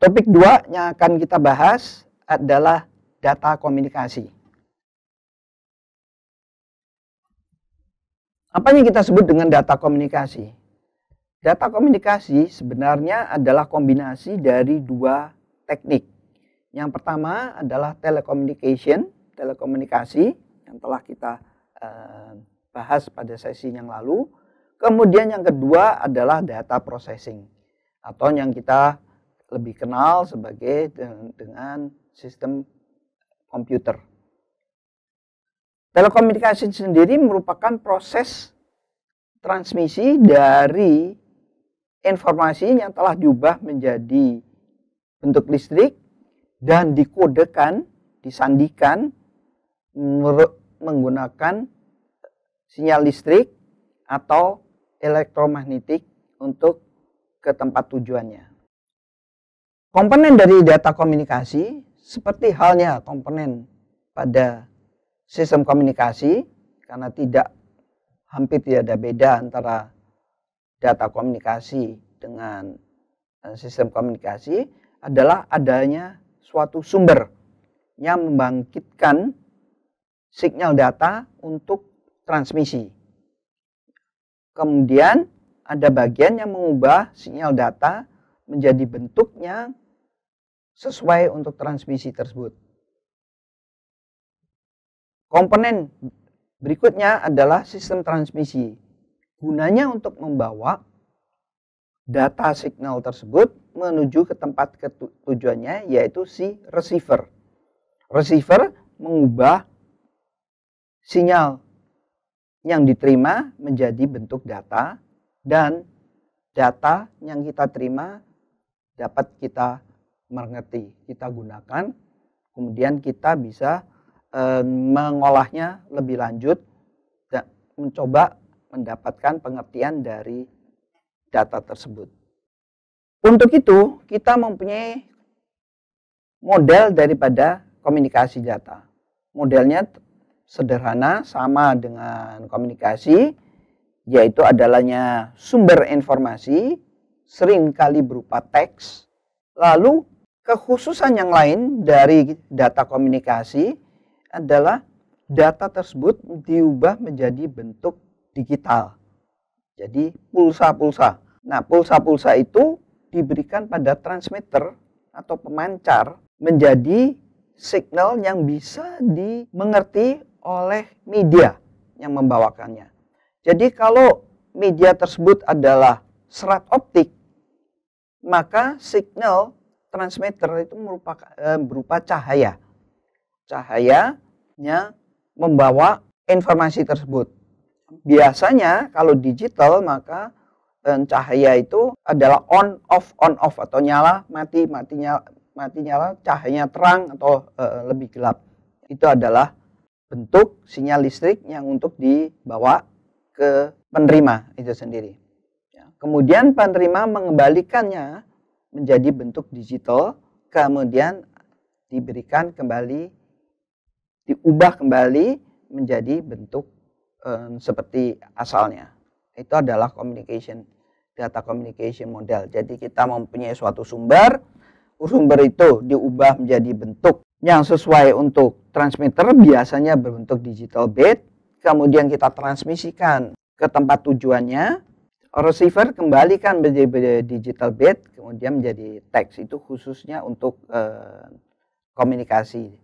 Topik 2 yang akan kita bahas adalah data komunikasi. Apa yang kita sebut dengan data komunikasi? Data komunikasi sebenarnya adalah kombinasi dari dua teknik. Yang pertama adalah telekomunikasi yang telah kita bahas pada sesi yang lalu. Kemudian yang kedua adalah data processing atau yang kita lebih kenal sebagai dengan sistem komputer. Telekomunikasi sendiri merupakan proses transmisi dari informasi yang telah diubah menjadi bentuk listrik dan dikodekan, disandikan menggunakan sinyal listrik atau elektromagnetik untuk ke tempat tujuannya. Komponen dari data komunikasi seperti halnya komponen pada sistem komunikasi, karena hampir tidak ada beda antara data komunikasi dengan sistem komunikasi, adalah adanya suatu sumber yang membangkitkan sinyal data untuk transmisi. Kemudian ada bagian yang mengubah sinyal data menjadi bentuknya sesuai untuk transmisi tersebut. Komponen berikutnya adalah sistem transmisi. Gunanya untuk membawa data signal tersebut menuju ke tempat tujuannya, yaitu si receiver. Receiver mengubah sinyal yang diterima menjadi bentuk data, dan data yang kita terima dapat kita mengerti, kita gunakan, kemudian kita bisa mengolahnya lebih lanjut dan mencoba mendapatkan pengertian dari data tersebut. Untuk itu, kita mempunyai model daripada komunikasi data. Modelnya sederhana, sama dengan komunikasi, yaitu adalahnya sumber informasi, seringkali berupa teks. Lalu, kekhususan yang lain dari data komunikasi adalah data tersebut diubah menjadi bentuk digital. Jadi pulsa-pulsa. Nah, pulsa-pulsa itu diberikan pada transmitter atau pemancar menjadi signal yang bisa dimengerti oleh media yang membawakannya. Jadi kalau media tersebut adalah serat optik, maka signal transmitter itu berupa cahaya. Cahayanya membawa informasi tersebut. Biasanya kalau digital maka cahaya itu adalah on off atau nyala mati nyala, cahayanya terang atau lebih gelap. Itu adalah bentuk sinyal listrik yang untuk dibawa ke penerima itu sendiri. Kemudian penerima mengembalikannya menjadi bentuk digital, kemudian diberikan kembali, diubah kembali menjadi bentuk seperti asalnya. Itu adalah data communication model. Jadi kita mempunyai suatu sumber itu diubah menjadi bentuk yang sesuai untuk transmitter, biasanya berbentuk digital bit, kemudian kita transmisikan ke tempat tujuannya, receiver kembalikan menjadi digital bit, kemudian menjadi teks. Itu khususnya untuk komunikasi,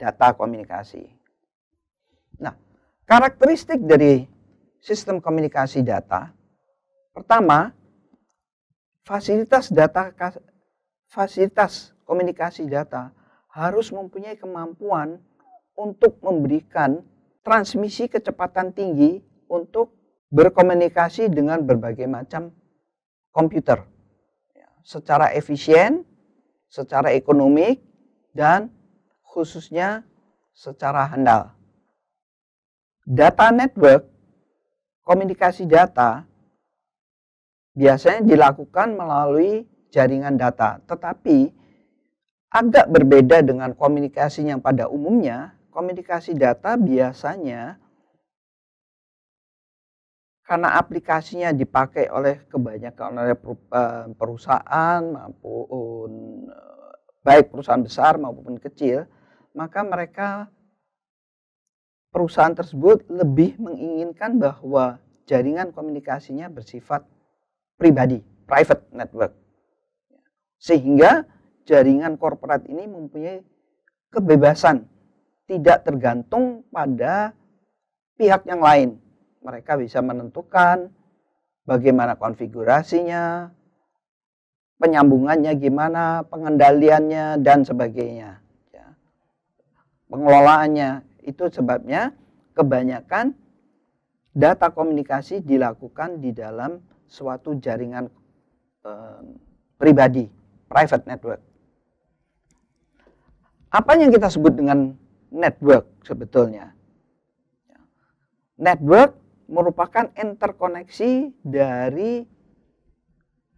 data komunikasi. Nah, karakteristik dari sistem komunikasi data, pertama, fasilitas komunikasi data harus mempunyai kemampuan untuk memberikan transmisi kecepatan tinggi untuk berkomunikasi dengan berbagai macam komputer secara efisien, secara ekonomik, dan khususnya secara handal. Data network, komunikasi data, biasanya dilakukan melalui jaringan data, tetapi agak berbeda dengan komunikasi yang pada umumnya. Komunikasi data biasanya karena aplikasinya dipakai oleh kebanyakan oleh perusahaan maupun baik perusahaan besar maupun kecil, maka perusahaan tersebut lebih menginginkan bahwa jaringan komunikasinya bersifat pribadi, private network. Sehingga jaringan korporat ini mempunyai kebebasan, tidak tergantung pada pihak yang lain. Mereka bisa menentukan bagaimana konfigurasinya, penyambungannya gimana, pengendaliannya, dan sebagainya. Pengelolaannya. Itu sebabnya kebanyakan data komunikasi dilakukan di dalam suatu jaringan pribadi, private network. Apa yang kita sebut dengan network sebetulnya? Network merupakan interkoneksi dari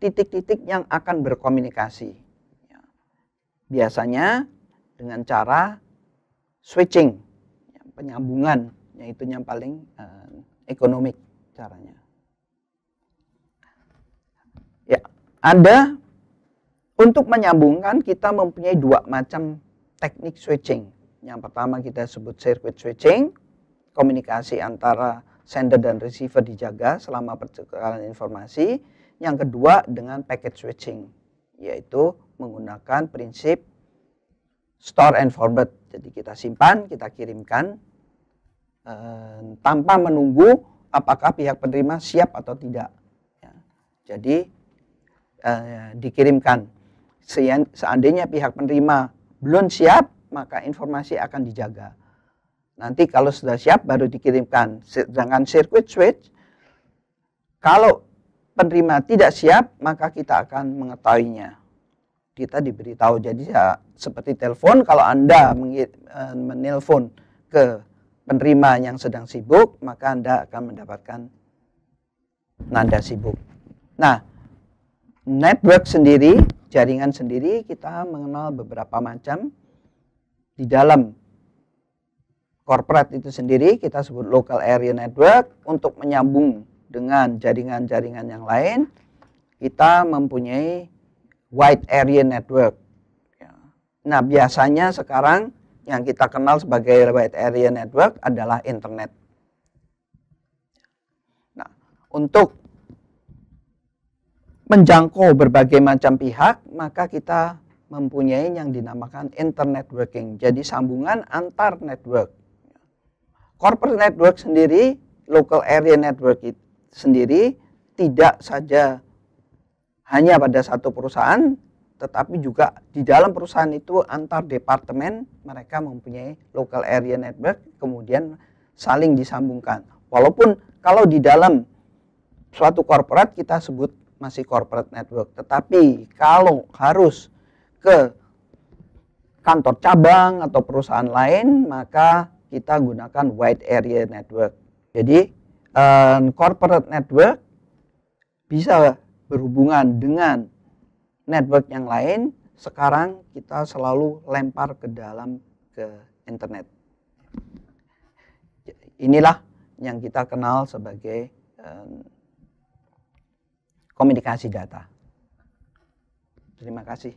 titik-titik yang akan berkomunikasi. Biasanya dengan cara switching, penyambungan, yaitu yang paling ekonomik caranya. Ya, untuk menyambungkan kita mempunyai dua macam teknik switching. Yang pertama kita sebut circuit switching, komunikasi antara sender dan receiver dijaga selama pertukaran informasi. Yang kedua dengan packet switching, yaitu menggunakan prinsip store and forward. Jadi kita simpan, kita kirimkan tanpa menunggu apakah pihak penerima siap atau tidak. Ya. Jadi dikirimkan. Seandainya pihak penerima belum siap, maka informasi akan dijaga. Nanti kalau sudah siap baru dikirimkan. Sedangkan circuit switch, kalau penerima tidak siap, maka kita akan mengetahuinya. Kita diberitahu. Jadi ya, seperti telepon, kalau Anda menelpon ke penerima yang sedang sibuk, maka Anda akan mendapatkan nada sibuk. Nah, network sendiri, jaringan sendiri, kita mengenal beberapa macam. Di dalam corporate itu sendiri, kita sebut local area network. Untuk menyambung dengan jaringan-jaringan yang lain, kita mempunyai wide area network. Nah, biasanya sekarang yang kita kenal sebagai wide area network adalah internet. Nah, untuk menjangkau berbagai macam pihak, maka kita mempunyai yang dinamakan internetworking. Jadi sambungan antar network. Corporate network sendiri, local area network sendiri tidak saja hanya pada satu perusahaan, tetapi juga di dalam perusahaan itu antar departemen mereka mempunyai local area network, kemudian saling disambungkan. Walaupun kalau di dalam suatu corporate kita sebut masih corporate network, tetapi kalau harus ke kantor cabang atau perusahaan lain, maka kita gunakan wide area network. Jadi corporate network bisa berhubungan dengan network yang lain. Sekarang kita selalu lempar ke internet. Inilah yang kita kenal sebagai komunikasi data. Terima kasih.